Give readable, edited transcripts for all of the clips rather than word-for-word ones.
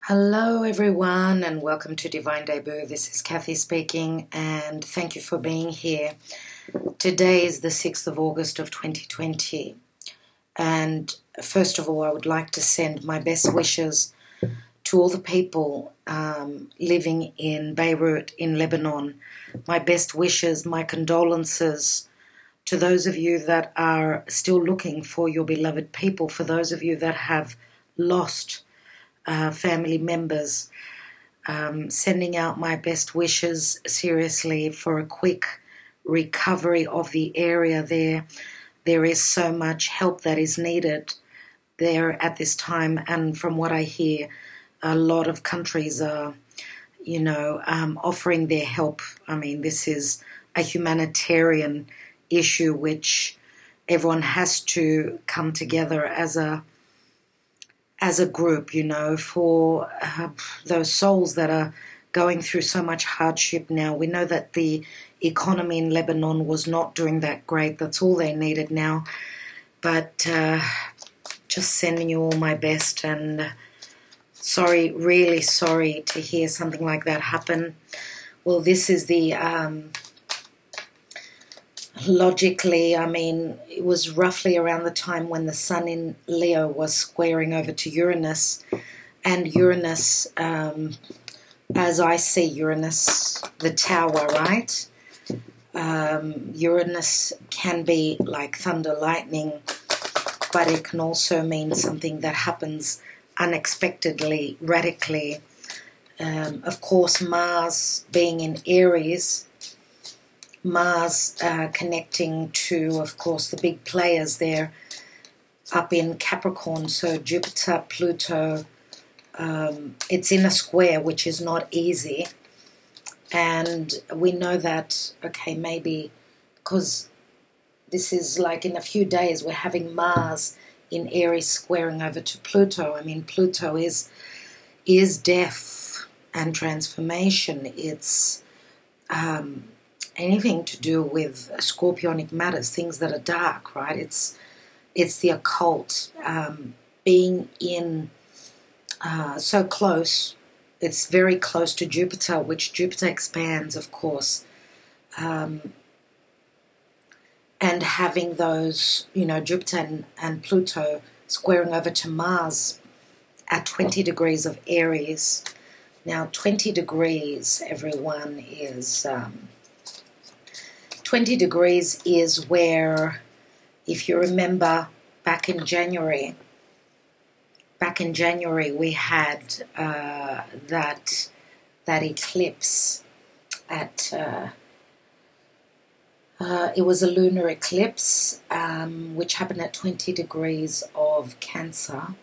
Hello everyone and welcome to Divine Debut. This is Kathy speaking and thank you for being here. Today is the 6th of August of 2020 and first of all I would like to send my best wishes to all the people living in Beirut in Lebanon. My best wishes, my condolences to those of you that are still looking for your beloved people, for those of you that have lost family members, sending out my best wishes seriously for a quick recovery of the area there. There is so much help that is needed there at this time, and from what I hear, a lot of countries are, offering their help. I mean, this is a humanitarian issue which everyone has to come together as a group, for those souls that are going through so much hardship now. We know that the economy in Lebanon was not doing that great. That's all they needed now. But just sending you all my best, and sorry, really sorry to hear something like that happen. Well, this is the logically, I mean, it was roughly around the time when the sun in Leo was squaring over to Uranus. And Uranus, as I see Uranus, the tower, right? Uranus can be like thunder, lightning, but it can also mean something that happens unexpectedly, radically. Of course, Mars being in Aries, Mars connecting to, of course, the big players there up in Capricorn, so Jupiter, Pluto, it's in a square, which is not easy. And we know that, okay, maybe because this is like in a few days we're having Mars in Aries squaring over to Pluto. I mean, Pluto is death and transformation. It's anything to do with scorpionic matters, things that are dark, right? It's the occult, being in so close. It's very close to Jupiter, which Jupiter expands, of course, and having those, Jupiter and Pluto squaring over to Mars at 20 degrees of Aries. Now, 20 degrees, everyone, is 20 degrees is where, if you remember, back in January we had that eclipse at it was a lunar eclipse, which happened at 20 degrees of Cancer.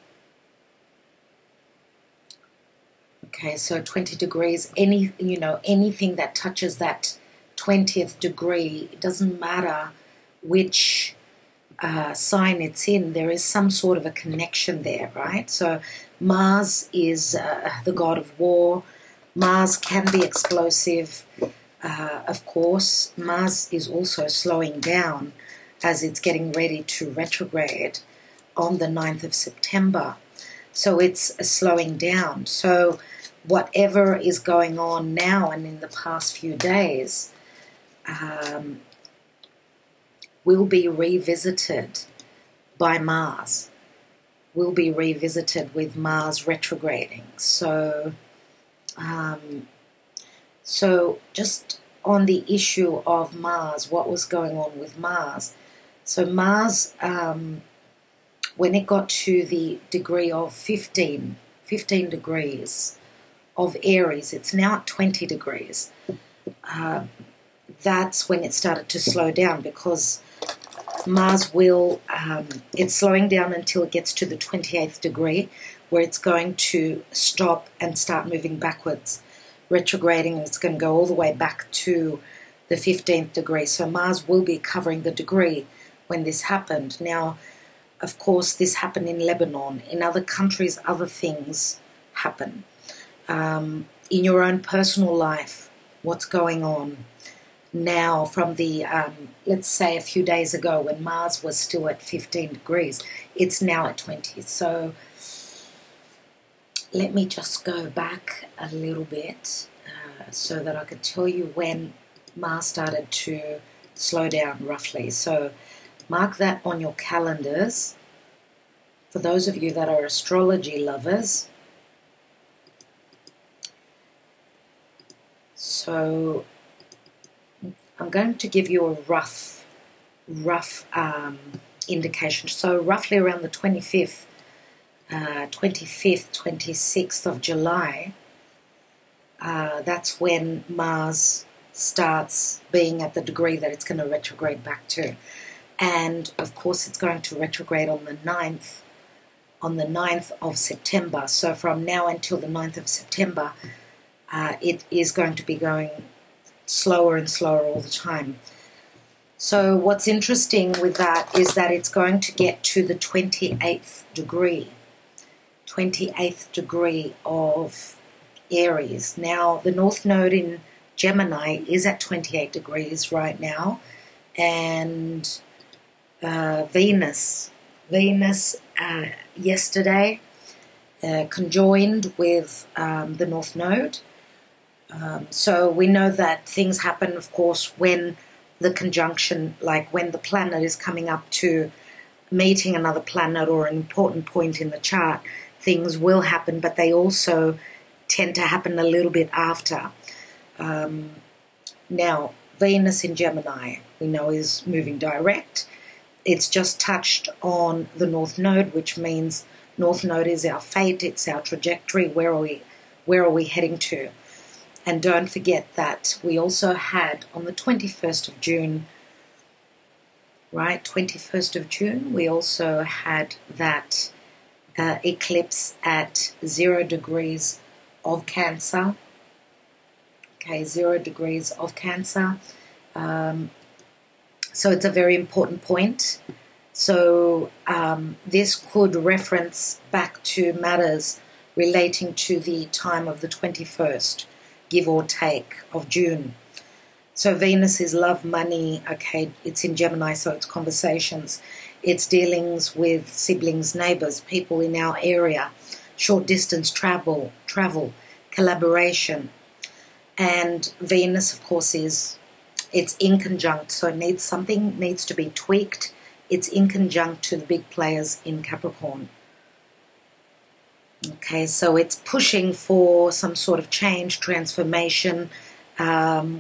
Okay, so 20 degrees, anything that touches that 20th degree, it doesn't matter which sign it's in, there is some sort of a connection there, right? So Mars is the god of war. Mars can be explosive, of course. Mars is also slowing down as it's getting ready to retrograde on the 9th of September. So it's slowing down. So whatever is going on now and in the past few days will be revisited by Mars, will be revisited with Mars retrograding. So, so just on the issue of Mars, what was going on with Mars? So Mars, when it got to the degree of 15 degrees of Aries, it's now at 20 degrees. That's when it started to slow down, because Mars will, it's slowing down until it gets to the 28th degree, where it's going to stop and start moving backwards, retrograding, and it's going to go all the way back to the 15th degree. So Mars will be covering the degree when this happened. Now, of course, this happened in Lebanon. In other countries, other things happen. In your own personal life, what's going on now from the, let's say a few days ago when Mars was still at 15 degrees, it's now at 20. So let me just go back a little bit so that I could tell you when Mars started to slow down roughly. So mark that on your calendars. For those of you that are astrology lovers, so I'm going to give you a rough indication. So roughly around the 25th, 26th of July, that's when Mars starts being at the degree that it's going to retrograde back to. And of course it's going to retrograde on the 9th of September. So from now until the 9th of September, it is going to be going slower and slower all the time. So what's interesting with that is that it's going to get to the 28th degree of Aries. Now, the North Node in Gemini is at 28 degrees right now, and Venus yesterday conjoined with the North Node. So we know that things happen, of course, when the conjunction, like when the planet is coming up to meeting another planet or an important point in the chart, things will happen, but they also tend to happen a little bit after. Now, Venus in Gemini, we know, is moving direct. It's just touched on the North Node, which means North Node is our fate, it's our trajectory, where are we heading to? And don't forget that we also had on the 21st of June, right, 21st of June, we also had that eclipse at 0 degrees of Cancer. Okay, 0 degrees of Cancer. So it's a very important point. So this could reference back to matters relating to the time of the 21st, give or take, of June. So Venus is love, money, okay, it's in Gemini, so it's conversations. It's dealings with siblings, neighbors, people in our area, short distance travel, collaboration. And Venus, of course, it's in conjunct, so something needs to be tweaked. It's in conjunct to the big players in Capricorn. Okay, so it's pushing for some sort of change, transformation,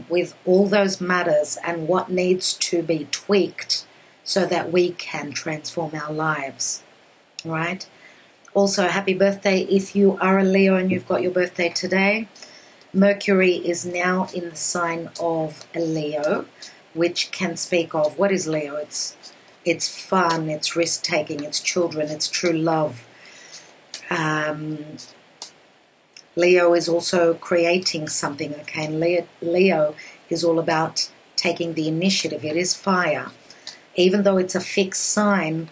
with all those matters and what needs to be tweaked so that we can transform our lives, right? Also, happy birthday if you are a Leo and you've got your birthday today. Mercury is now in the sign of a Leo, which can speak of, what is Leo? It's fun, it's risk-taking, it's children, it's true love. Leo is also creating something, okay? And Leo is all about taking the initiative. It is fire. Even though it's a fixed sign,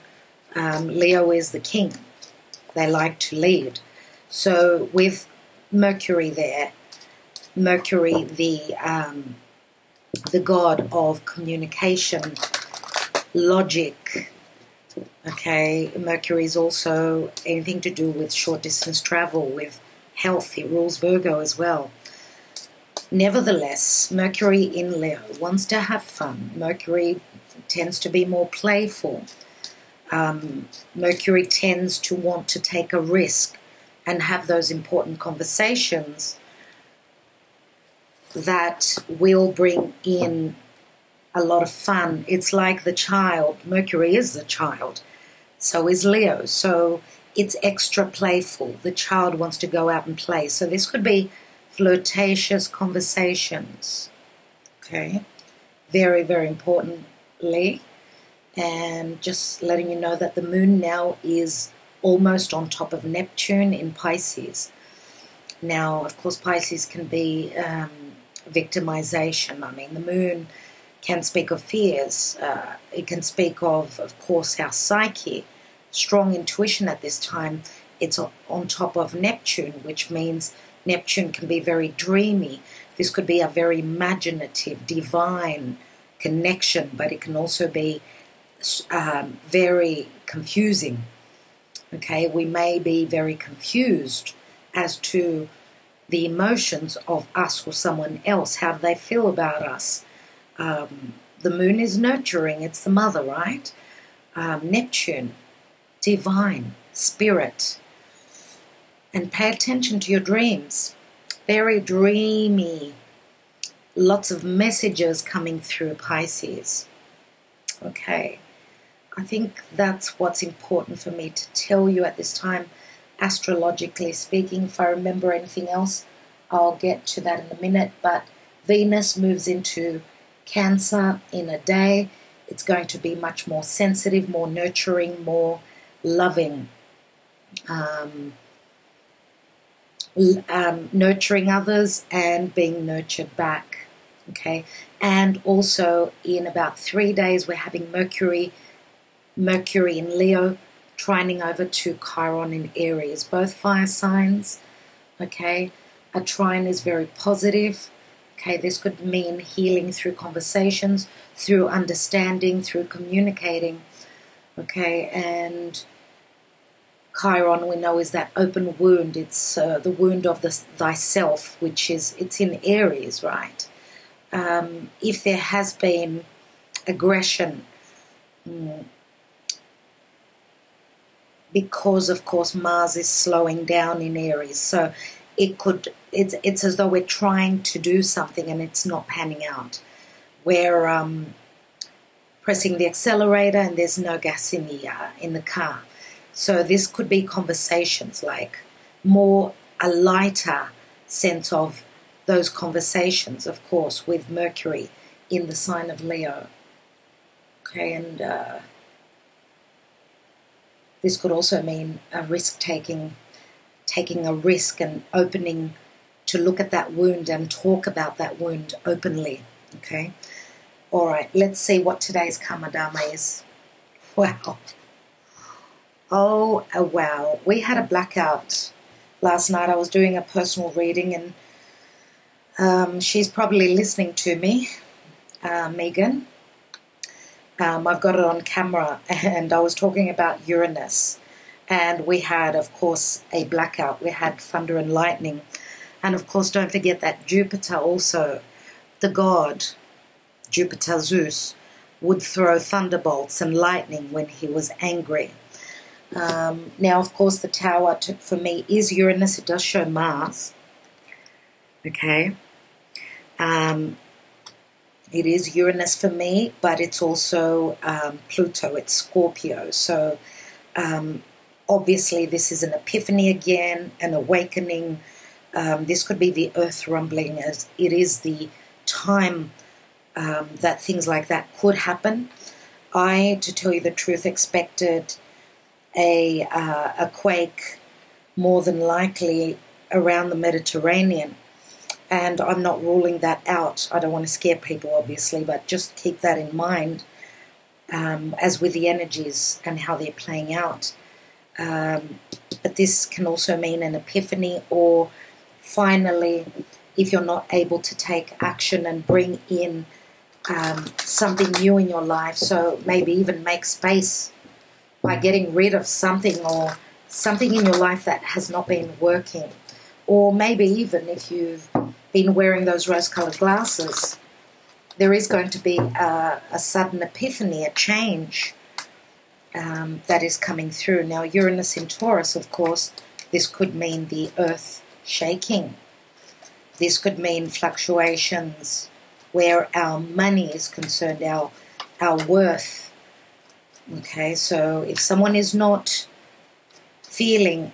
Leo is the king. They like to lead. So with Mercury there, Mercury, the god of communication, logic, okay, Mercury is also anything to do with short distance travel, with health. It rules Virgo as well. Nevertheless, Mercury in Leo wants to have fun. Mercury tends to be more playful. Mercury tends to want to take a risk and have those important conversations that will bring in a lot of fun. It's like the child. Mercury is the child. So is Leo. So it's extra playful. The child wants to go out and play. So this could be flirtatious conversations. Okay. Very, very importantly. And just letting you know that the moon now is almost on top of Neptune in Pisces. Now, of course, Pisces can be victimization. I mean, the moon can speak of fears. It can speak of course, our psyche, strong intuition at this time. It's on top of Neptune, which means Neptune can be very dreamy. This could be a very imaginative, divine connection, but it can also be very confusing. Okay, we may be very confused as to the emotions of us or someone else. How do they feel about us? The moon is nurturing. It's the mother, right? Neptune, divine, spirit. And pay attention to your dreams. Very dreamy. Lots of messages coming through, Pisces. Okay. I think that's what's important for me to tell you at this time, astrologically speaking. If I remember anything else, I'll get to that in a minute. But Venus moves into Cancer in a day. It's going to be much more sensitive, more nurturing, more loving. Nurturing others and being nurtured back. Okay. And also in about 3 days, we're having Mercury in Leo, trining over to Chiron in Aries, both fire signs. Okay, a trine is very positive. Okay, this could mean healing through conversations, through understanding, through communicating. Okay, and Chiron, we know, is that open wound. It's the wound of thyself, which is, it's in Aries, right? If there has been aggression, because of course Mars is slowing down in Aries, so it's as though we're trying to do something and it's not panning out. We're pressing the accelerator and there's no gas in the car. So this could be conversations, like a lighter sense of those conversations, of course, with Mercury in the sign of Leo. Okay, and this could also mean a risk-taking, taking a risk and opening to look at that wound and talk about that wound openly, okay? All right, let's see what today's Karma Dharma is. Wow. Oh, wow. We had a blackout last night. I was doing a personal reading, and she's probably listening to me, Megan. I've got it on camera, and I was talking about Uranus, and we had, of course, a blackout. We had thunder and lightning, and of course, don't forget that Jupiter also, the god, Jupiter Zeus, would throw thunderbolts and lightning when he was angry. Now, of course, the tower for me is Uranus. It does show Mars, okay? It is Uranus for me, but it's also Pluto, it's Scorpio. So obviously this is an epiphany again, an awakening. This could be the earth rumbling, as it is the time that things like that could happen. I, to tell you the truth, expected a quake more than likely around the Mediterranean. And I'm not ruling that out. I don't want to scare people, obviously, but just keep that in mind as with the energies and how they're playing out. But this can also mean an epiphany, or finally, if you're not able to take action and bring in something new in your life, so maybe even make space by getting rid of something or something in your life that has not been working. Or maybe even if you've been wearing those rose-colored glasses, there is going to be a sudden epiphany, a change that is coming through. Now, Uranus in Taurus, of course, this could mean the earth shaking. This could mean fluctuations where our money is concerned, our worth. Okay, so if someone is not feeling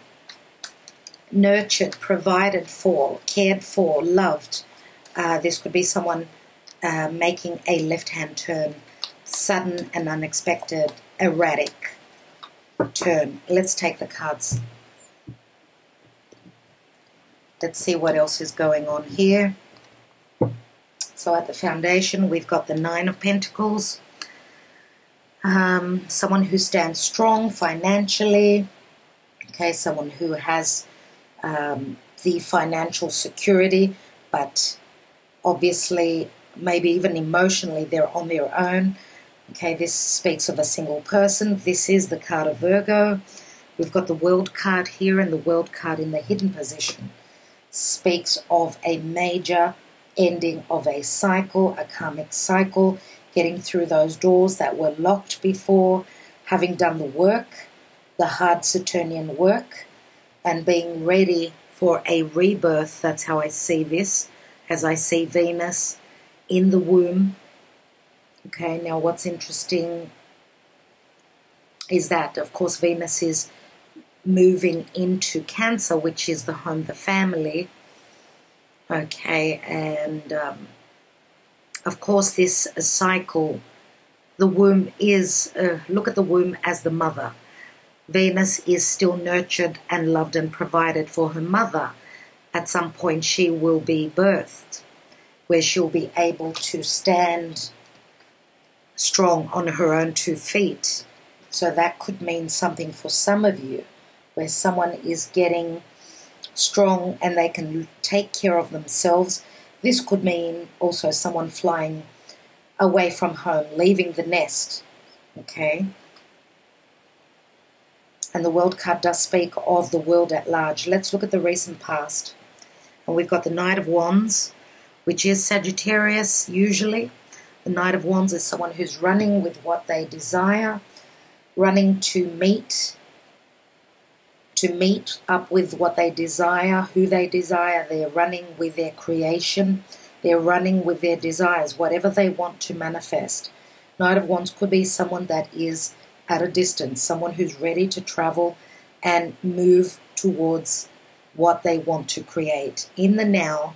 nurtured, provided for, cared for, loved, this could be someone making a left-hand turn, sudden and unexpected, erratic turn. Let's take the cards. Let's see what else is going on here. So at the foundation, we've got the Nine of Pentacles. Someone who stands strong financially. Okay, someone who has the financial security, but obviously maybe even emotionally they're on their own. Okay, this speaks of a single person. This is the card of Virgo. We've got the World card here, and the World card in the hidden position speaks of a major ending of a cycle, a karmic cycle, getting through those doors that were locked before, having done the work, the hard Saturnian work, and being ready for a rebirth. That's how I see this, as I see Venus in the womb. Okay, now what's interesting is that, of course, Venus is moving into Cancer, which is the home, the family. Okay, and of course this cycle, the womb is, look at the womb as the mother. Venus is still nurtured and loved and provided for her mother. At some point she will be birthed, where she'll be able to stand strong on her own 2 feet. So that could mean something for some of you, where someone is getting strong and they can take care of themselves. This could mean also someone flying away from home, leaving the nest. Okay? And the World card does speak of the world at large. Let's look at the recent past. And we've got the Knight of Wands, which is Sagittarius usually. The Knight of Wands is someone who's running with what they desire, running to meet up with what they desire, who they desire. They're running with their creation. They're running with their desires, whatever they want to manifest. Knight of Wands could be someone that is at a distance, someone who's ready to travel and move towards what they want to create. In the now,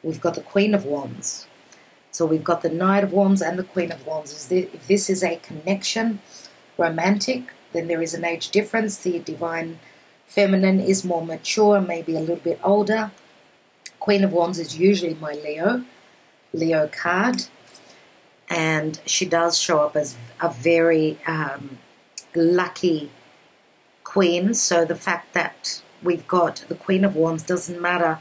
we've got the Queen of Wands. So we've got the Knight of Wands and the Queen of Wands. If this is a connection, romantic, then there is an age difference. The Divine Feminine is more mature, maybe a little bit older. Queen of Wands is usually my Leo card. And she does show up as a very lucky queen. So the fact that we've got the Queen of Wands doesn't matter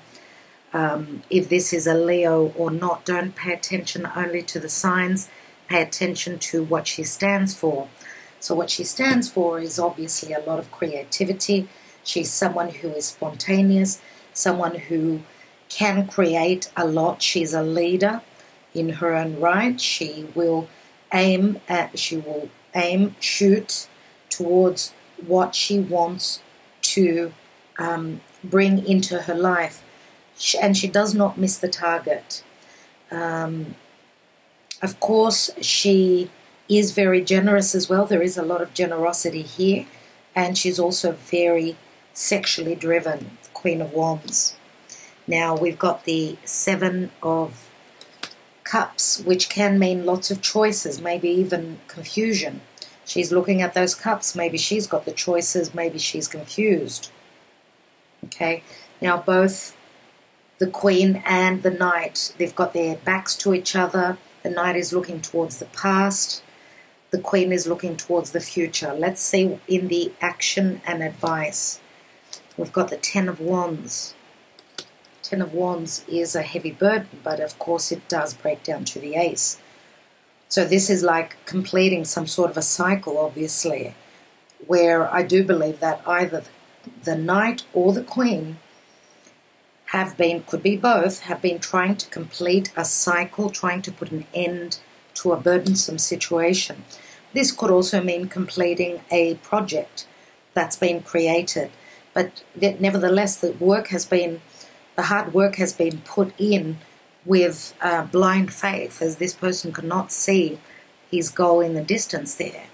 if this is a Leo or not. Don't pay attention only to the signs. Pay attention to what she stands for. So what she stands for is obviously a lot of creativity. She's someone who is spontaneous, someone who can create a lot. She's a leader in her own right. She will shoot towards what she wants to bring into her life. And she does not miss the target. Of course, she is very generous as well. There is a lot of generosity here. And she's also very sexually driven, Queen of Wands. Now, we've got the 7 of Cups, which can mean lots of choices, maybe even confusion. She's looking at those cups. Maybe she's got the choices. Maybe she's confused. Okay. Now, both the Queen and the Knight, they've got their backs to each other. The Knight is looking towards the past. The Queen is looking towards the future. Let's see in the action and advice. We've got the 10 of Wands. 10 of Wands is a heavy burden, but of course it does break down to the Ace. So this is like completing some sort of a cycle, obviously, where I do believe that either the Knight or the Queen have been, could be both, have been trying to complete a cycle, trying to put an end to a burdensome situation. This could also mean completing a project that's been created. But nevertheless, the hard work has been put in with blind faith, as this person could not see his goal in the distance there.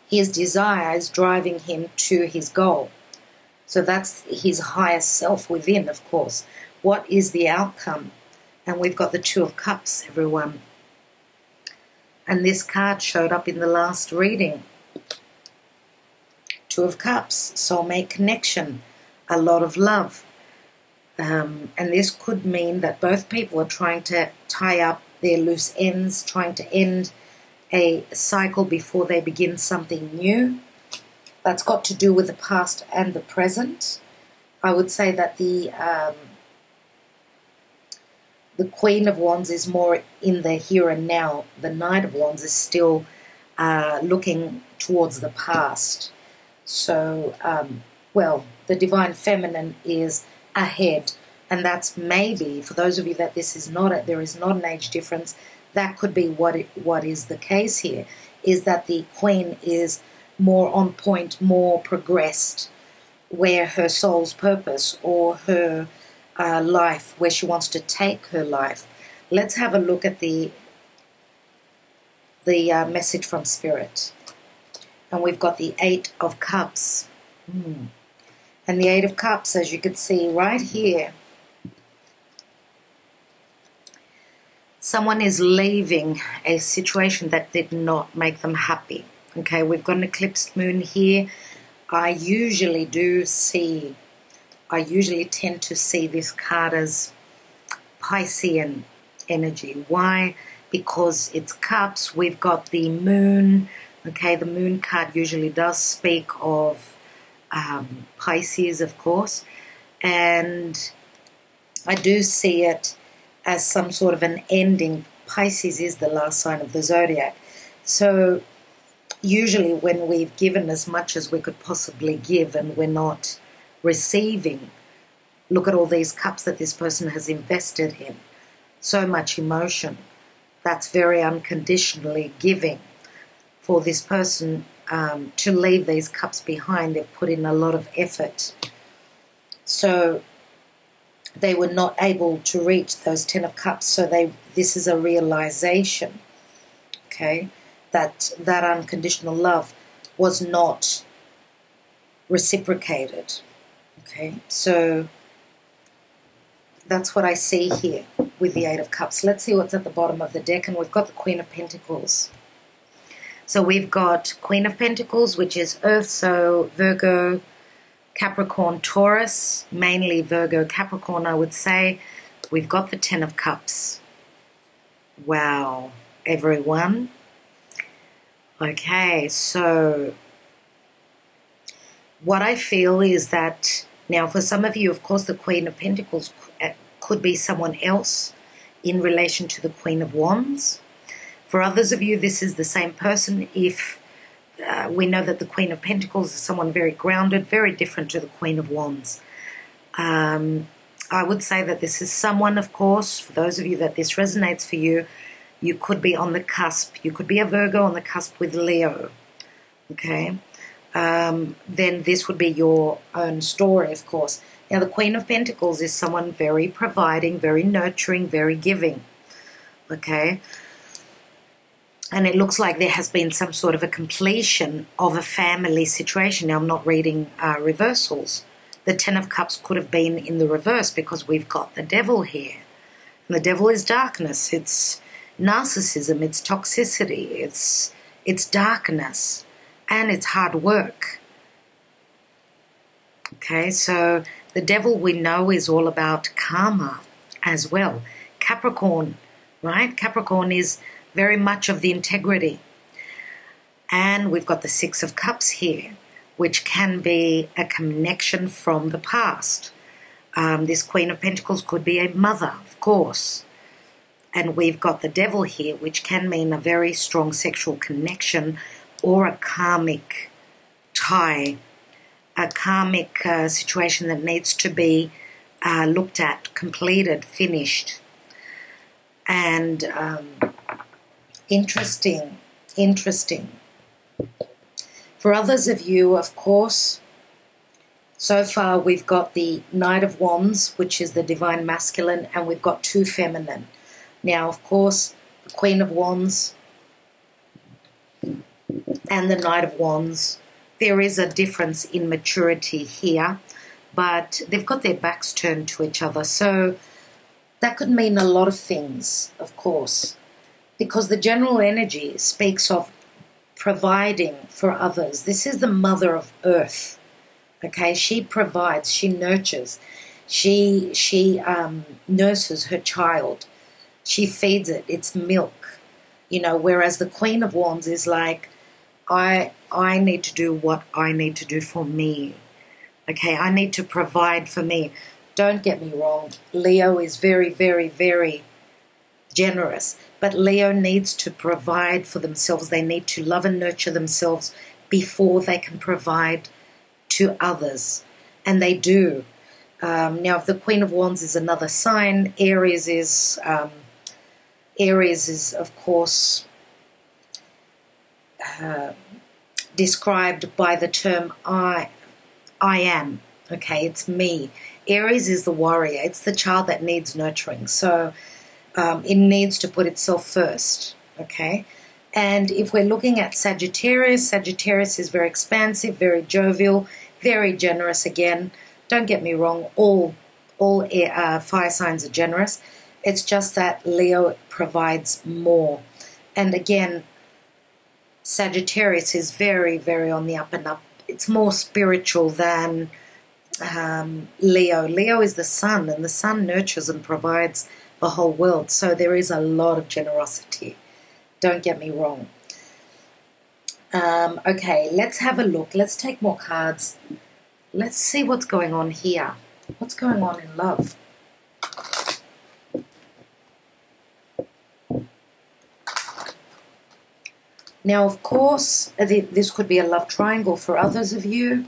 His desire is driving him to his goal. So that's his higher self within, of course. What is the outcome? And we've got the 2 of Cups, everyone. And this card showed up in the last reading. 2 of Cups, soulmate connection, a lot of love. And this could mean that both people are trying to tie up their loose ends, trying to end a cycle before they begin something new. That's got to do with the past and the present. I would say that the Queen of Wands is more in the here and now. The Knight of Wands is still looking towards the past. So, well, the Divine Feminine is ahead. And that's maybe, for those of you that this is not, there is not an age difference, that could be what is the case here, is that the Queen is more on point, more progressed, where her soul's purpose or her life, where she wants to take her life. Let's have a look at the message from Spirit. And we've got the Eight of Cups. And the Eight of Cups, as you can see right here, someone is leaving a situation that did not make them happy. Okay, we've got an eclipsed moon here. I usually tend to see this card as Piscean energy. Why? Because it's cups. We've got the moon. Okay, the moon card usually does speak of Pisces, of course. And I do see it as some sort of an ending. Pisces is the last sign of the zodiac. So usually when we've given as much as we could possibly give and we're not receiving, look at all these cups that this person has invested in. So much emotion. That's very unconditionally giving. For this person to leave these cups behind, they've put in a lot of effort. So they were not able to reach those 10 of Cups. So this is a realization, okay, that unconditional love was not reciprocated. Okay, so that's what I see here with the Eight of Cups. Let's see what's at the bottom of the deck. And we've got the Queen of Pentacles. So we've got Queen of Pentacles, which is Earth, so Virgo, Capricorn, Taurus, mainly Virgo, Capricorn, I would say. We've got the 10 of Cups. Wow, everyone. Okay, so what I feel is that, now for some of you, of course, the Queen of Pentacles could be someone else in relation to the Queen of Wands. For others of you, this is the same person. If we know that the Queen of Pentacles is someone very grounded, very different to the Queen of Wands. I would say that this is someone, of course, for those of you that this resonates for you, you could be on the cusp. You could be a Virgo on the cusp with Leo, okay? Then this would be your own story, of course. Now, the Queen of Pentacles is someone very providing, very nurturing, very giving, okay? And it looks like there has been some sort of a completion of a family situation. Now, I'm not reading reversals. The 10 of Cups could have been in the reverse because we've got the Devil here. And the Devil is darkness. It's narcissism. It's toxicity. It's darkness. And it's hard work. Okay, so the Devil we know is all about karma as well. Capricorn, right? Capricorn is very much of the integrity. And we've got the 6 of Cups here, which can be a connection from the past. This Queen of Pentacles could be a mother, of course. And we've got the Devil here, which can mean a very strong sexual connection or a karmic tie, a karmic situation that needs to be looked at, completed, finished. And interesting. For others of you, of course, so far we've got the Knight of Wands, which is the Divine Masculine, and we've got 2 Feminine. Now, of course, the Queen of Wands and the Knight of Wands, there is a difference in maturity here, but they've got their backs turned to each other. So that could mean a lot of things, of course, because the general energy speaks of providing for others. This is the mother of earth, okay? She provides, she nurtures, she nurses her child, she feeds it, it's milk, you know, whereas the Queen of Wands is like, I need to do what I need to do for me, okay? I need to provide for me. Don't get me wrong, Leo is very, very, very generous, but Leo needs to provide for themselves. They need to love and nurture themselves before they can provide to others, and they do. Now, if the Queen of Wands is another sign, Aries is of course described by the term I am. Okay, it's me. Aries is the warrior. It's the child that needs nurturing. So it needs to put itself first. Okay. And if we're looking at Sagittarius, Sagittarius is very expansive, very jovial, very generous again. Don't get me wrong, all fire signs are generous. It's just that Leo provides more. And again, Sagittarius is very, very on the up and up. It's more spiritual than Leo. Leo is the sun, and the sun nurtures and provides the whole world. So there is a lot of generosity. Don't get me wrong. Okay, let's have a look. Let's take more cards. Let's see what's going on here. What's going on in love? Now, of course, this could be a love triangle for others of you.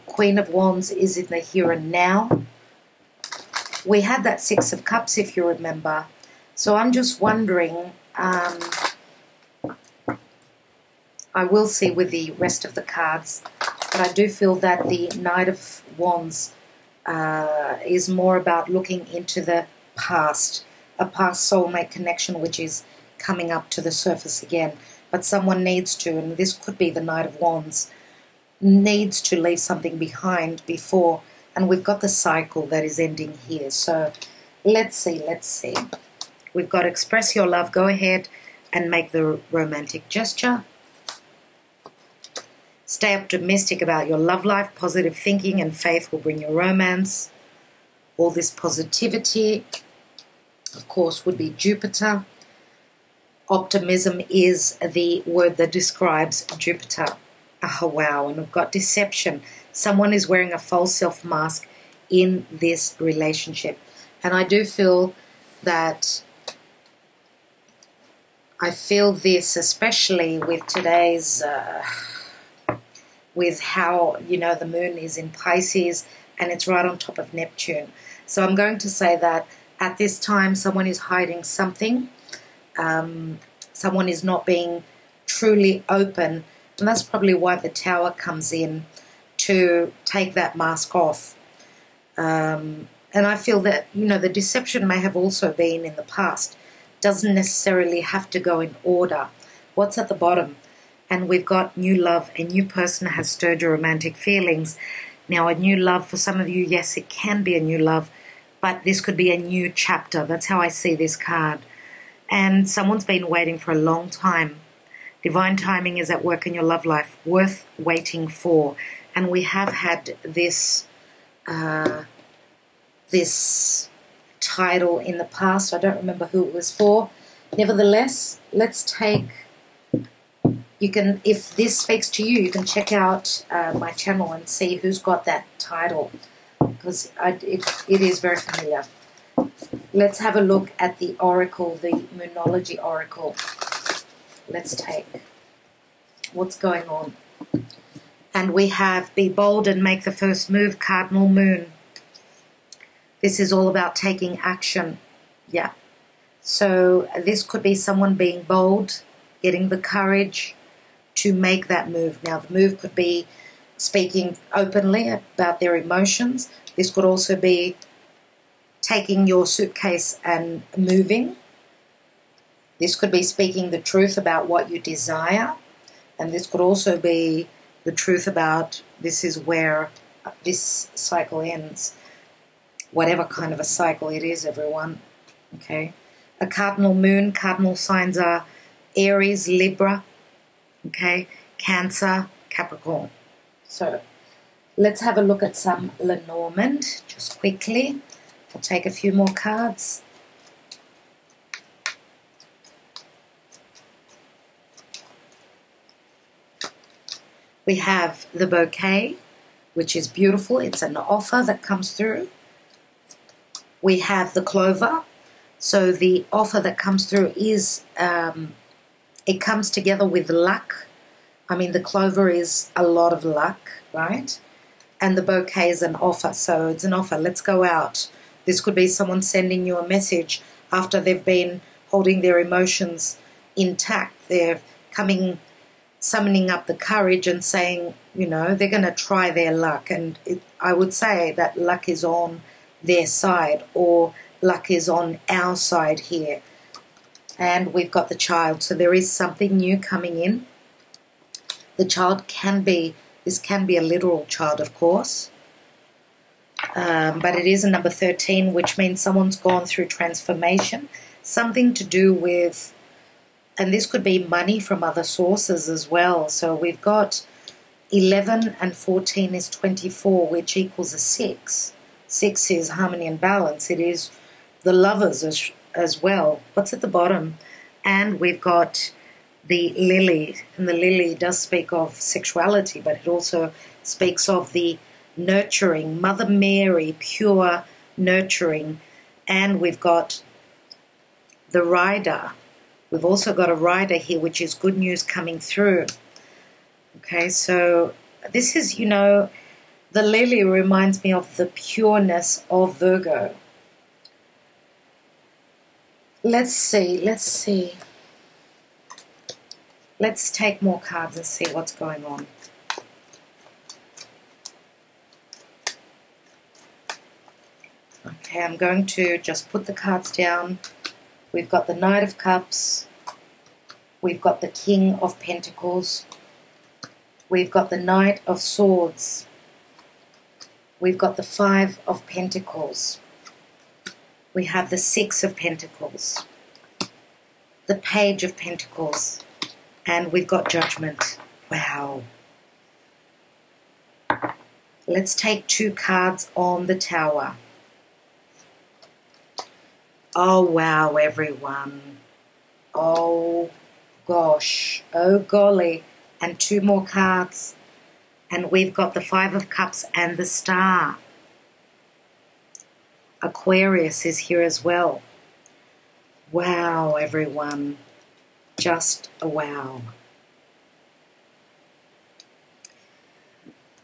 Queen of Wands is in the here and now. We had that Six of Cups, if you remember. So I'm just wondering, I will see with the rest of the cards, but I do feel that the Knight of Wands is more about looking into the past, a past soulmate connection which is coming up to the surface again. But someone needs to, and this could be the Knight of Wands, needs to leave something behind before, and we've got the cycle that is ending here. So let's see. We've got express your love. Go ahead and make the romantic gesture. Stay optimistic about your love life. Positive thinking and faith will bring you romance. All this positivity, of course, would be Jupiter. Optimism is the word that describes Jupiter. Oh, wow. And we've got deception. Someone is wearing a false self-mask in this relationship. And I do feel that this, especially with today's, with how, you know, the moon is in Pisces and it's right on top of Neptune. So I'm going to say that at this time, someone is hiding something. Someone is not being truly open. And that's probably why the Tower comes in, to take that mask off. And I feel that, you know, the deception may have also been in the past. Doesn't necessarily have to go in order. What's at the bottom? And we've got new love. A new person has stirred your romantic feelings. Now, a new love, for some of you, yes, it can be a new love, but this could be a new chapter. That's how I see this card. And someone's been waiting for a long time. Divine timing is at work in your love life, worth waiting for. And we have had this this title in the past. I don't remember who it was for. Nevertheless, let's take, you can, if this speaks to you, you can check out my channel and see who's got that title, because it is very familiar. Let's have a look at the oracle, the Moonology oracle. Let's take what's going on. And we have be bold and make the first move, Cardinal Moon. This is all about taking action. Yeah. So this could be someone being bold, getting the courage to make that move. Now, the move could be speaking openly about their emotions. This could also be taking your suitcase and moving. This could be speaking the truth about what you desire. And this could also be the truth about this is where this cycle ends. Whatever kind of a cycle it is, everyone. Okay. A cardinal moon, cardinal signs are Aries, Libra, okay, Cancer, Capricorn. So let's have a look at some Lenormand just quickly. I'll take a few more cards. We have the bouquet, which is beautiful. It's an offer that comes through. We have the clover. So the offer that comes through is, it comes together with luck, I mean, the clover is a lot of luck, right? And the bouquet is an offer, so it's an offer. Let's go out. This could be someone sending you a message after they've been holding their emotions intact. They're summoning up the courage and saying, you know, they're going to try their luck. And I would say that luck is on their side, or luck is on our side here. And we've got the child. So there is something new coming in. The child this can be a literal child, of course. But it is a number 13, which means someone's gone through transformation. Something to do with, and this could be money from other sources as well. So we've got 11 and 14 is 24, which equals a 6. 6 is harmony and balance. It is the lovers as well. What's at the bottom? And we've got the lily, and the lily does speak of sexuality, but it also speaks of the nurturing, Mother Mary, pure nurturing. And we've got the rider. We've also got a rider here, which is good news coming through. Okay, so this is, you know, the lily reminds me of the pureness of Virgo. Let's see. Let's take more cards and see what's going on. Okay, I'm going to just put the cards down. We've got the Knight of Cups. We've got the King of Pentacles. We've got the Knight of Swords. We've got the Five of Pentacles. We have the Six of Pentacles. The Page of Pentacles. And we've got Judgment. Wow. Let's take 2 cards on the Tower. Oh, wow, everyone. Oh, gosh. Oh, golly. And 2 more cards. And we've got the Five of Cups and the Star. Aquarius is here as well. Wow, everyone. Just a wow.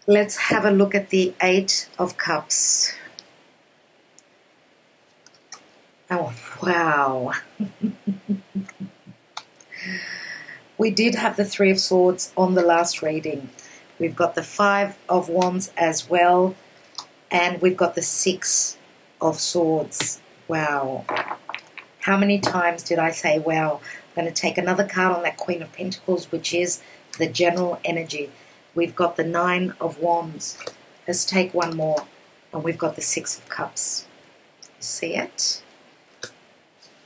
Let's have a look at the Eight of Cups. Oh, wow. We did have the Three of Swords on the last reading. We've got the Five of Wands as well. And we've got the Six of Swords. Wow. How many times did I say wow? I'm going to take another card on that Queen of Pentacles, which is the general energy. We've got the Nine of Wands. Let's take one more. And we've got the Six of Cups. You see it?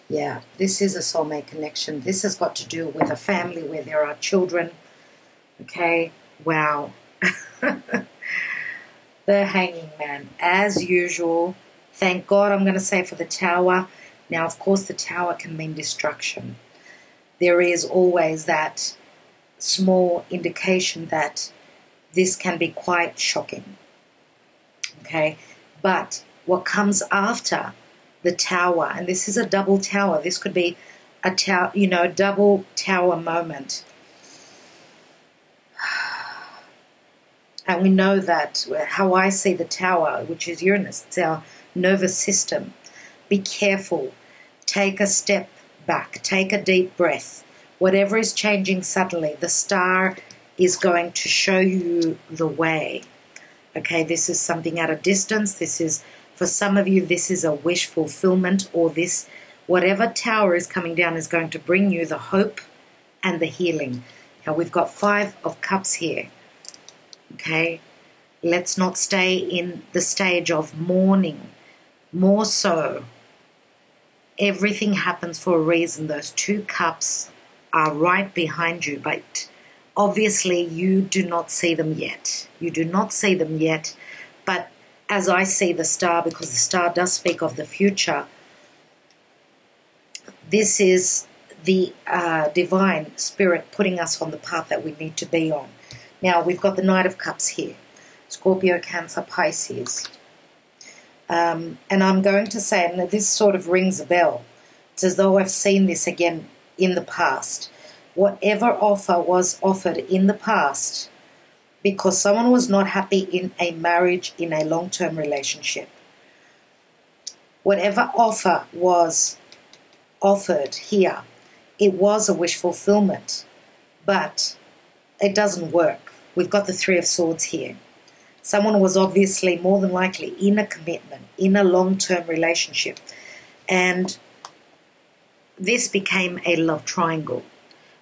Yeah, this is a soulmate connection. This has got to do with a family where there are children. Okay, wow. The Hanging Man, as usual. Thank God, I'm going to say, for the Tower. Now, of course, the Tower can mean destruction. There is always that small indication that this can be quite shocking. Okay, but what comes after the Tower, and this is a double tower. This could be a tower, you know, double tower moment. And we know that how I see the Tower, which is Uranus, it's our nervous system. Be careful. Take a step back. Take a deep breath. Whatever is changing suddenly, the Star is going to show you the way. Okay, this is something at a distance. This is, for some of you, this is a wish fulfillment, or this, whatever Tower is coming down is going to bring you the hope and the healing. Now, we've got Five of Cups here. Okay, let's not stay in the stage of mourning. More so, everything happens for a reason. Those 2 cups are right behind you, but obviously you do not see them yet. You do not see them yet, but as I see the Star, because the Star does speak of the future, this is the divine spirit putting us on the path that we need to be on. Now, we've got the Knight of Cups here. Scorpio, Cancer, Pisces. And I'm going to say, and this sort of rings a bell, it's as though I've seen this again in the past. whatever offer was offered in the past because someone was not happy in a marriage, in a long-term relationship. Whatever offer was offered here, it was a wish fulfillment, but it doesn't work. We've got the Three of Swords here. Someone was obviously more than likely in a commitment, in a long-term relationship, and this became a love triangle.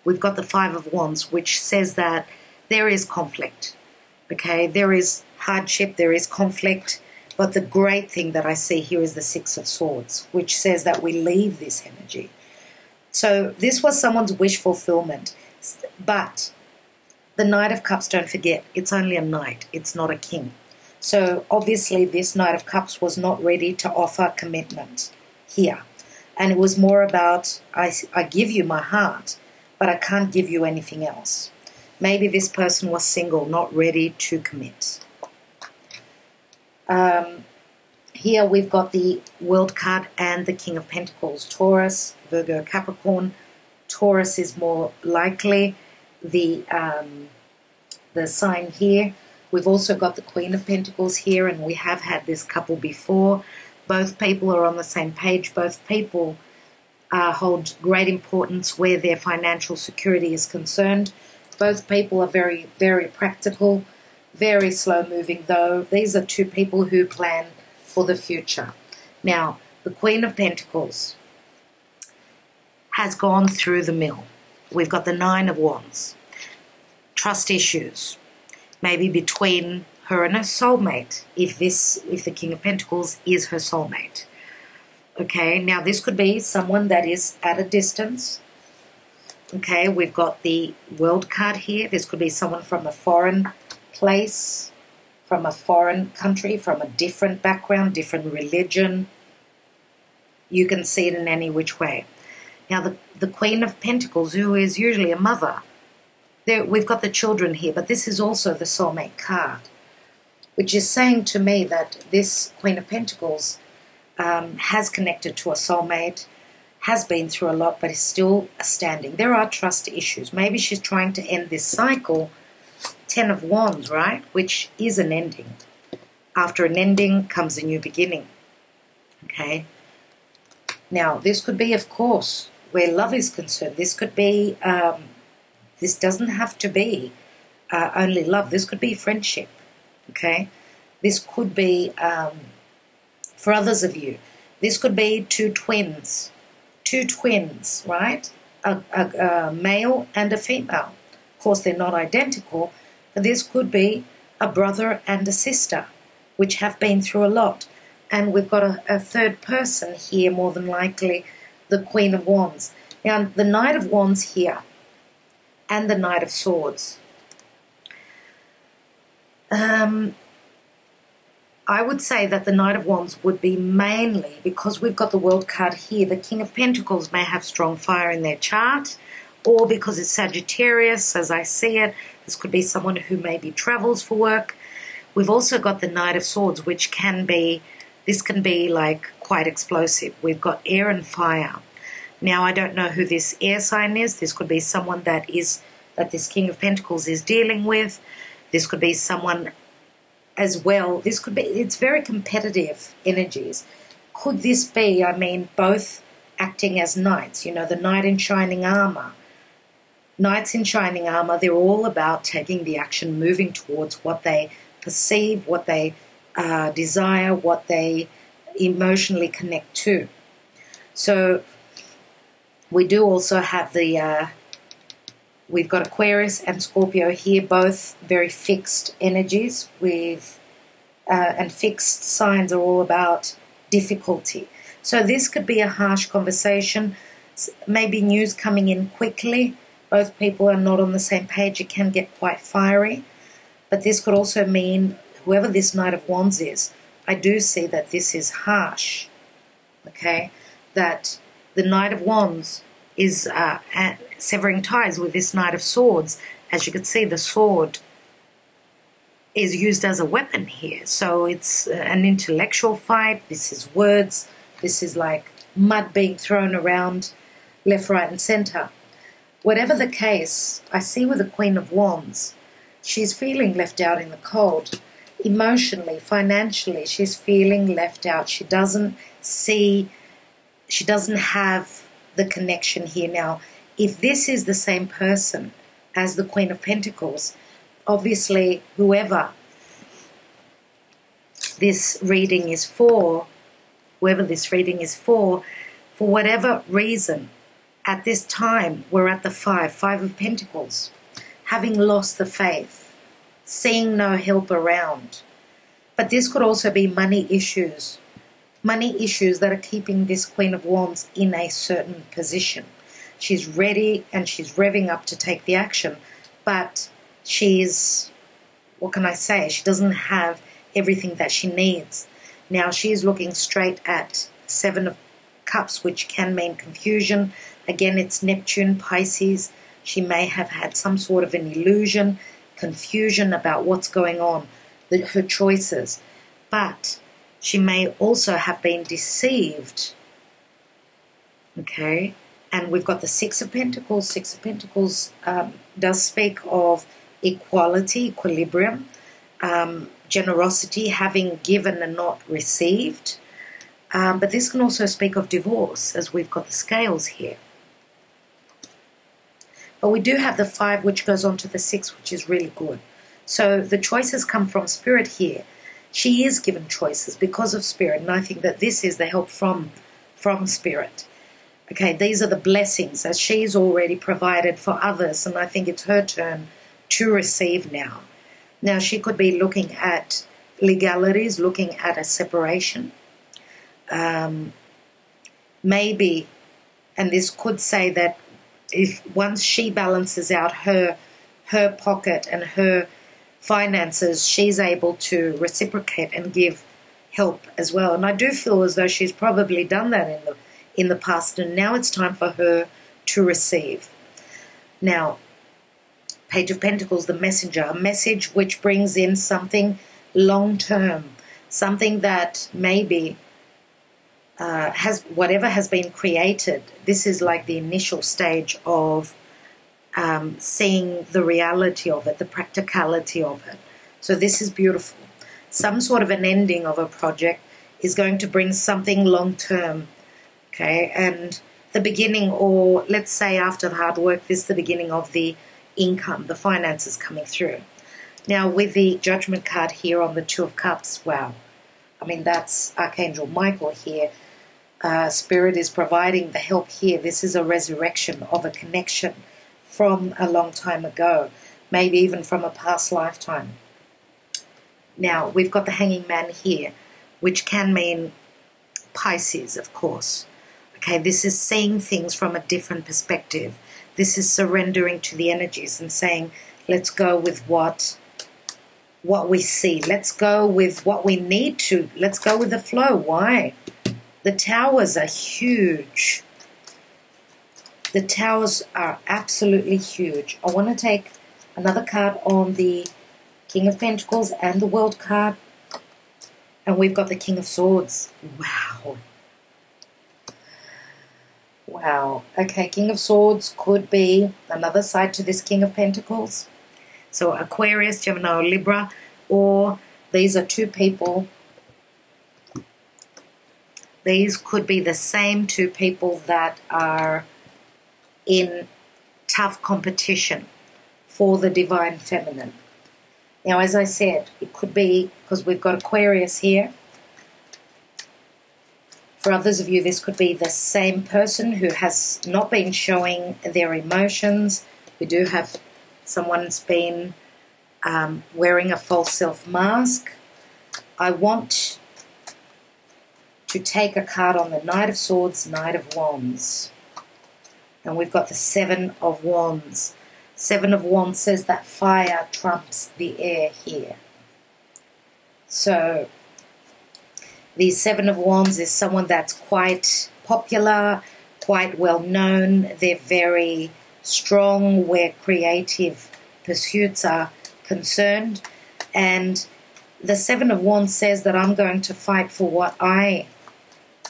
We've got the Five of Wands, which says that there is conflict, okay? There is hardship, there is conflict, but the great thing that I see here is the Six of Swords, which says that we leave this energy. So this was someone's wish fulfillment, but the Knight of Cups, don't forget, it's only a knight, it's not a king. So obviously this Knight of Cups was not ready to offer commitment here. And it was more about, I give you my heart, but I can't give you anything else. Maybe this person was single, not ready to commit. Here we've got the World card and the King of Pentacles. Taurus, Virgo, Capricorn. Taurus is more likely the sign here. We've also got the Queen of Pentacles here, and we have had this couple before. Both people are on the same page. Both people hold great importance where their financial security is concerned. Both people are very, very practical, very slow-moving, though. These are two people who plan for the future. Now, the Queen of Pentacles has gone through the mill. We've got the Nine of Wands. Trust issues, maybe between her and her soulmate, if the King of Pentacles is her soulmate. Okay, now this could be someone that is at a distance. Okay, we've got the World card here. This could be someone from a foreign place, from a foreign country, from a different background, different religion. You can see it in any which way. Now, the Queen of Pentacles, who is usually a mother, we've got the children here, but this is also the soulmate card, which is saying to me that this Queen of Pentacles has connected to a soulmate, has been through a lot, but is still standing. There are trust issues. Maybe she's trying to end this cycle. Ten of Wands, right? Which is an ending. After an ending comes a new beginning. Okay? Now, this could be, of course, where love is concerned. This could be, this doesn't have to be only love. This could be friendship. Okay? This could be, for others of you, this could be two twins. Two twins, right? A male and a female. Of course, they're not identical, but this could be a brother and a sister, which have been through a lot. And we've got a third person here, more than likely, the Queen of Wands. Now, the Knight of Wands here and the Knight of Swords. I would say that the Knight of Wands would be mainly, because we've got the World card here, the King of Pentacles may have strong fire in their chart, or because it's Sagittarius, as I see it, this could be someone who maybe travels for work. We've also got the Knight of Swords, which can be, this can be like quite explosive. We've got air and fire. Now, I don't know who this air sign is. This could be someone that this King of Pentacles is dealing with. This could be someone as well. This could be, it's very competitive energies. Could this be, I mean, both acting as knights, you know, the knight in shining armor. Knights in shining armor, they're all about taking the action, moving towards what they perceive, what they desire, what they emotionally connect to. So we do also have the, we've got Aquarius and Scorpio here, both very fixed energies. And fixed signs are all about difficulty. So this could be a harsh conversation, maybe news coming in quickly. Both people are not on the same page. It can get quite fiery. But this could also mean whoever this Knight of Wands is, I do see that this is harsh. Okay? That the Knight of Wands is severing ties with this Knight of Swords. As you can see, the sword is used as a weapon here. So it's an intellectual fight. This is words. This is like mud being thrown around left, right, and center. whatever the case, I see with the Queen of Wands, she's feeling left out in the cold. Emotionally, financially, she's feeling left out. She doesn't have the connection here. Now, if this is the same person as the Queen of Pentacles, obviously whoever this reading is for, for whatever reason, at this time, we're at the Five of Pentacles, having lost the faith, seeing no help around. But this could also be money issues that are keeping this Queen of Wands in a certain position. She's ready and she's revving up to take the action, but she's, what can I say, she doesn't have everything that she needs. Now she's looking straight at Seven of Cups, which can mean confusion. Again, it's Neptune, Pisces. She may have had some sort of an illusion, confusion about what's going on, her choices. But she may also have been deceived. Okay, and we've got the Six of Pentacles. Six of Pentacles does speak of equality, equilibrium, generosity, having given and not received. But this can also speak of divorce, as we've got the scales here. But we do have the Five, which goes on to the Six, which is really good. So the choices come from Spirit here. She is given choices because of Spirit, and I think that this is the help from Spirit. Okay, these are the blessings as she's already provided for others, and I think it's her turn to receive now. Now, she could be looking at legalities, looking at a separation. Maybe, and this could say that if once she balances out her pocket and her finances, she's able to reciprocate and give help as well. And I do feel as though she's probably done that in the past, and now it's time for her to receive. Now, Page of Pentacles, the messenger, a message which brings in something long-term, something that maybe has whatever has been created. This is like the initial stage of seeing the reality of it, the practicality of it. So this is beautiful. Some sort of an ending of a project is going to bring something long-term, okay? And the beginning, or let's say after the hard work, this is the beginning of the income, the finances coming through. Now, with the Judgment card here on the Two of Cups, wow. I mean, that's Archangel Michael here. Spirit is providing the help here. This is a resurrection of a connection from a long time ago, maybe even from a past lifetime. Now, we've got the Hanging Man here, which can mean Pisces, of course. Okay, this is seeing things from a different perspective. This is surrendering to the energies and saying, let's go with what we see. Let's go with what we need to. Let's go with the flow. Why? The towers are huge. The towers are absolutely huge. I want to take another card on the King of Pentacles and the World card. And we've got the King of Swords. Wow. Wow. Okay, King of Swords could be another side to this King of Pentacles. So Aquarius, Gemini, or Libra, or these are two people. These could be the same two people that are in tough competition for the Divine Feminine. Now, as I said, it could be, because we've got Aquarius here. For others of you, this could be the same person who has not been showing their emotions. We do have someone's been wearing a false self mask. I want to take a card on the Knight of Swords, Knight of Wands. And we've got the Seven of Wands. Seven of Wands says that fire trumps the air here. So the Seven of Wands is someone that's quite popular, quite well known. They're very strong where creative pursuits are concerned. And the Seven of Wands says that I'm going to fight for what I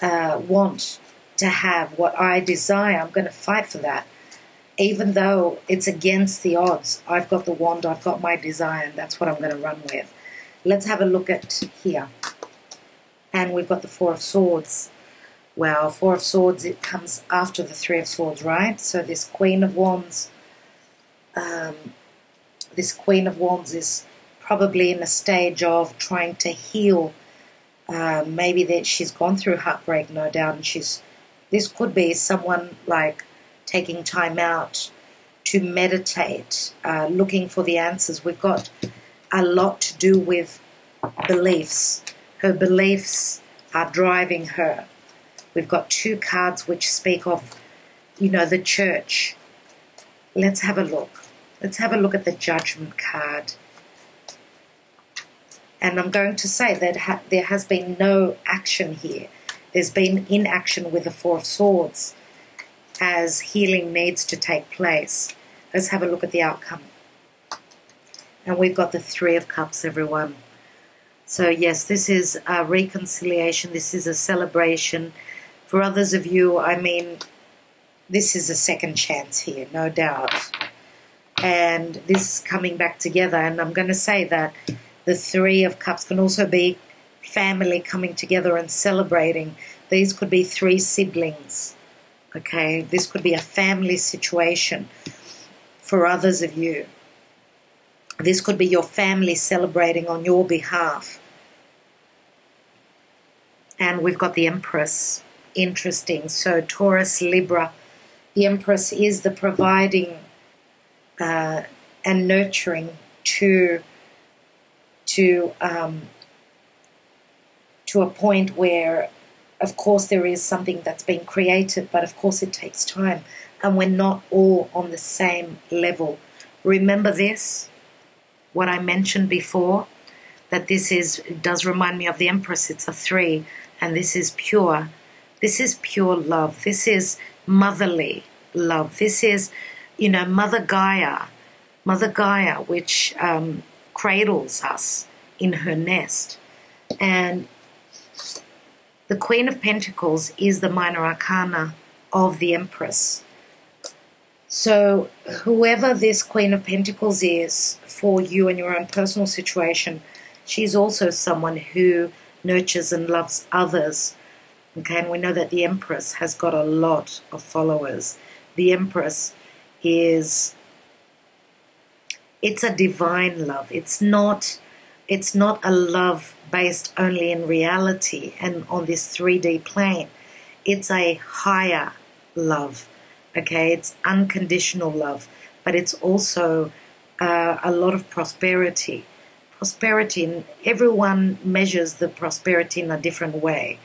want to have, what I desire. I'm going to fight for that. even though it's against the odds, I've got the wand, I've got my desire, and that's what I'm going to run with. Let's have a look at here. And we've got the Four of Swords. Well, Four of Swords, it comes after the Three of Swords, right? So this Queen of Wands, is probably in a stage of trying to heal. Maybe that she's gone through heartbreak, no doubt, and this could be someone like taking time out to meditate, looking for the answers. We've got a lot to do with beliefs. Her beliefs are driving her. We've got two cards which speak of, the church. Let's have a look. Let's have a look at the Judgment card. And I'm going to say that there has been no action here. There's been inaction with the Four of Swords as healing needs to take place. Let's have a look at the outcome. And we've got the Three of Cups, everyone. So yes, this is a reconciliation. This is a celebration. For others of you, I mean, this is a second chance here, no doubt. And this is coming back together. And I'm going to say that the Three of Cups can also be family coming together and celebrating. These could be three siblings. Okay, this could be a family situation for others of you. This could be your family celebrating on your behalf. And we've got the Empress. Interesting. So Taurus, Libra. The Empress is the providing and nurturing to a point where, of course, there is something that's been created, but of course it takes time, and we're not all on the same level. Remember this, what I mentioned before, that it does remind me of the Empress. It's a 3, and this is pure. This is pure love. This is motherly love. This is, Mother Gaia, which cradles us in her nest. And the Queen of Pentacles is the minor arcana of the Empress. So whoever this Queen of Pentacles is for you in your own personal situation, she's also someone who nurtures and loves others. Okay, and we know that the Empress has got a lot of followers. The Empress it's a divine love. It's not a love based only in reality and on this 3D plane. It's a higher love. Okay, it's unconditional love, but it's also a lot of prosperity. Prosperity, everyone measures the prosperity in a different way.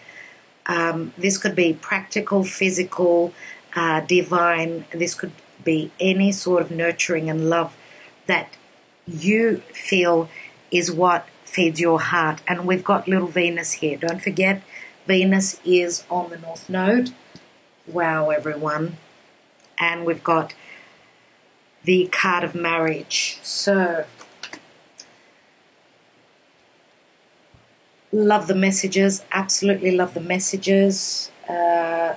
This could be practical, physical, divine. This could be any sort of nurturing and love that you feel is what feeds your heart. And we've got little Venus here. Don't forget, Venus is on the North Node. Wow, everyone. And we've got the card of marriage. So, love the messages. Absolutely love the messages.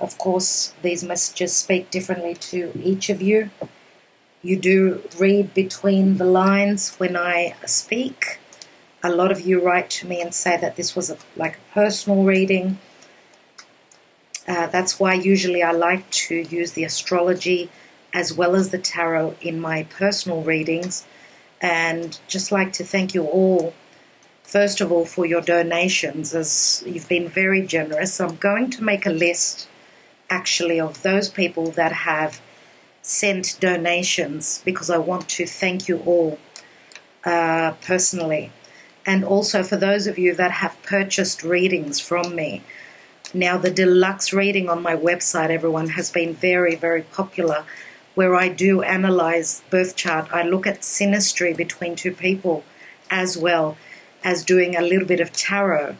Of course, these messages speak differently to each of you. You do read between the lines when I speak. A lot of you write to me and say that this was like a personal reading. That's why usually I like to use the astrology as well as the tarot in my personal readings. And just like to thank you all, first of all, for your donations, as you've been very generous. I'm going to make a list, actually, of those people that have sent donations, because I want to thank you all personally. And also for those of you that have purchased readings from me. Now, the deluxe reading on my website, everyone, has been very, very popular, where I do analyze birth chart. I look at synastry between two people, as well as doing a little bit of tarot.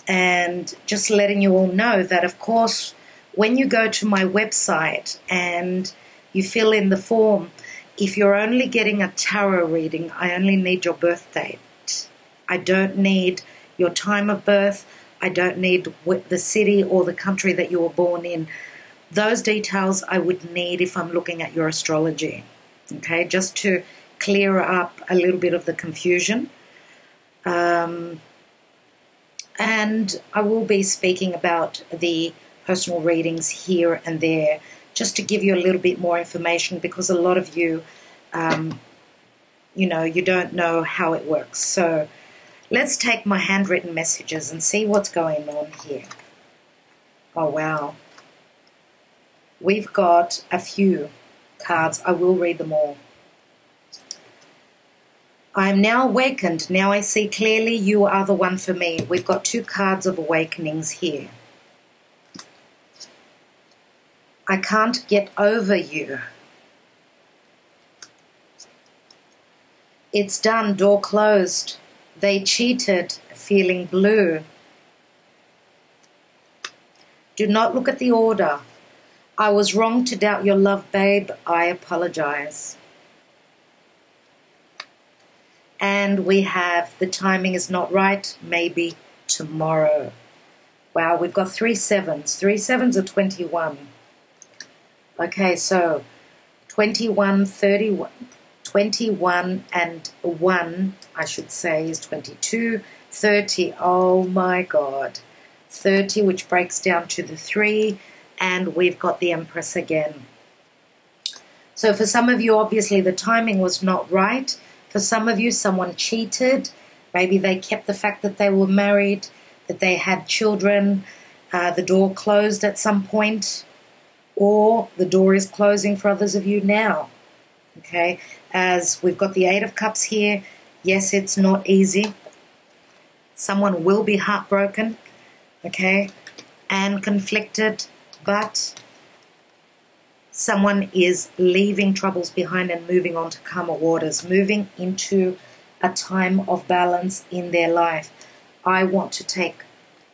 And just letting you all know that, of course, when you go to my website and you fill in the form, if you're only getting a tarot reading, I only need your birth date. I don't need your time of birth. I don't need the city or the country that you were born in. those details I would need if I'm looking at your astrology, okay, just to clear up a little bit of the confusion. And I will be speaking about the personal readings here and there, just to give you a little bit more information, because a lot of you, you know, you don't know how it works. So let's take my handwritten messages and see what's going on here. Oh, wow. We've got a few cards. I will read them all. I am now awakened. Now I see clearly you are the one for me. We've got 2 cards of awakenings here. I can't get over you. It's done. Door closed. They cheated. Feeling blue. Do not look at the order. I was wrong to doubt your love, babe. I apologize. And we have the timing is not right, maybe tomorrow. Wow, we've got 3 sevens. 3 sevens are 21. Okay, so 21, 31, 21 and 1, I should say, is 22. 30, oh my God. 30, which breaks down to the 3, and we've got the Empress again. So for some of you, obviously, the timing was not right. For some of you, someone cheated. Maybe they kept the fact that they were married, that they had children, the door closed at some point, or the door is closing for others of you now. Okay, as we've got the 8 of Cups here, yes, it's not easy. Someone will be heartbroken, okay, and conflicted, but someone is leaving troubles behind and moving on to calmer waters, moving into a time of balance in their life. I want to take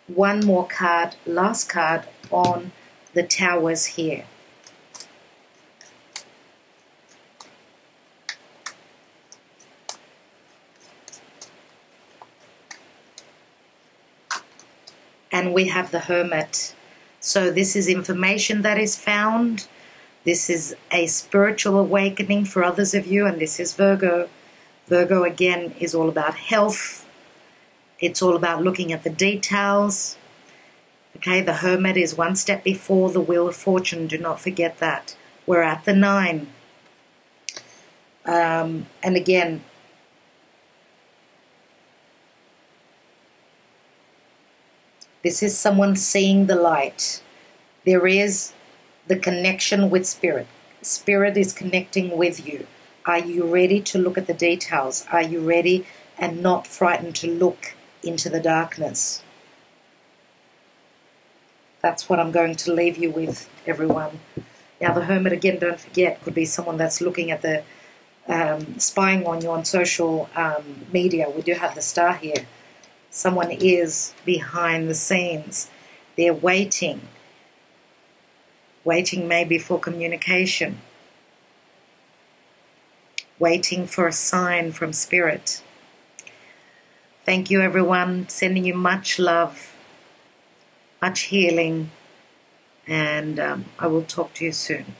one more card, last card on the Towers here. And we have the Hermit. So this is information that is found. This is a spiritual awakening for others of you, and this is Virgo. Virgo, again, is all about health. It's all about looking at the details. Okay, the Hermit is one step before the Wheel of Fortune. Do not forget that. We're at the 9. And again, this is someone seeing the light. There is the connection with Spirit. Spirit is connecting with you. Are you ready to look at the details? Are you ready and not frightened to look into the darkness? That's what I'm going to leave you with, everyone. Now, the Hermit, again, don't forget, could be someone that's looking at the spying on you on social media. We do have the Star here. Someone is behind the scenes. They're waiting. Waiting maybe for communication. Waiting for a sign from Spirit. Thank you, everyone. Sending you much love, much healing, and I will talk to you soon.